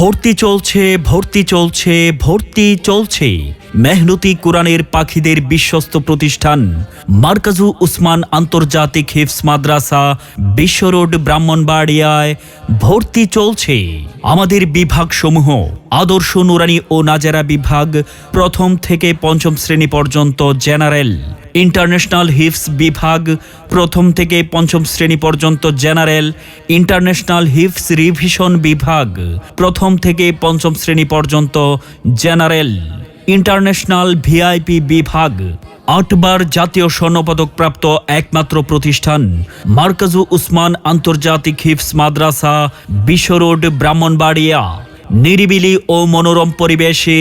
ভর্তি চলছে ভর্তি চলছে ভর্তি চলছে মেহনতি কোরআনের পাখিদের বিশ্বস্ত প্রতিষ্ঠান মারকাজু উসমান আন্তর্জাতিক হিফজ মাদ্রাসা বিশ্ব রোড ব্রাহ্মণবাড়িয়ায় ভর্তি চলছে। আমাদের বিভাগসমূহ আদর্শ নুরানি ও নাজারা বিভাগ প্রথম থেকে পঞ্চম শ্রেণী পর্যন্ত জেনারেল, ইন্টারন্যাশনাল হিফজ বিভাগ প্রথম থেকে পঞ্চম শ্রেণী পর্যন্ত জেনারেল, ইন্টারন্যাশনাল হিফজ রিভিশন বিভাগ প্রথম থেকে পঞ্চম শ্রেণী পর্যন্ত জেনারেল, ইন্টারন্যাশনাল ভিআইপি বিভাগ 8 বার জাতীয় স্বর্ণপদক প্রাপ্ত একমাত্র প্রতিষ্ঠান মারকাজু উসমান আন্তর্জাতিক হিফজ মাদ্রাসা বিশ্ব রোড ব্রাহ্মণবাড়িয়া। নিরিবিলি ও মনোরম পরিবেশে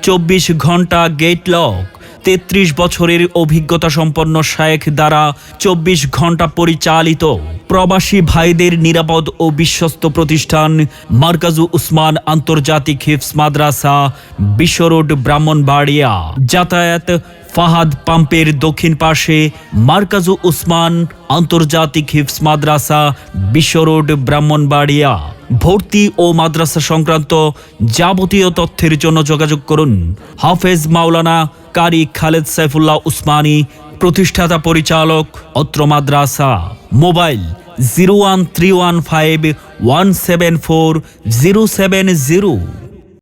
24 ঘন্টা গেট লক, 33 বছরের অভিজ্ঞতা সম্পন্ন শায়েখ দ্বারা 24 ঘন্টা পরিচালিত প্রবাসী ভাইদের নিরাপদ ও বিশ্বস্ত প্রতিষ্ঠান মারকাজু উসমান আন্তর্জাতিক হিফজ মাদ্রাসা বিশ্ব রোড ব্রাহ্মণবাড়িয়া। যাতায়াত ফাহাদ পাম্পের দক্ষিণ পাশে মারকাজু উসমান আন্তর্জাতিক হিফজ মাদ্রাসা বিশ্ব রোড ব্রাহ্মণবাড়িয়া। ভর্তি ও মাদ্রাসা সংক্রান্ত যাবতীয় তথ্যের জন্য যোগাযোগ করুন হাফেজ মাওলানা কারি খালেদ সাইফুল্লাহ উসমানী, প্রতিষ্ঠাতা পরিচালক অত্র মাদ্রাসা। মোবাইল 01315 174 070।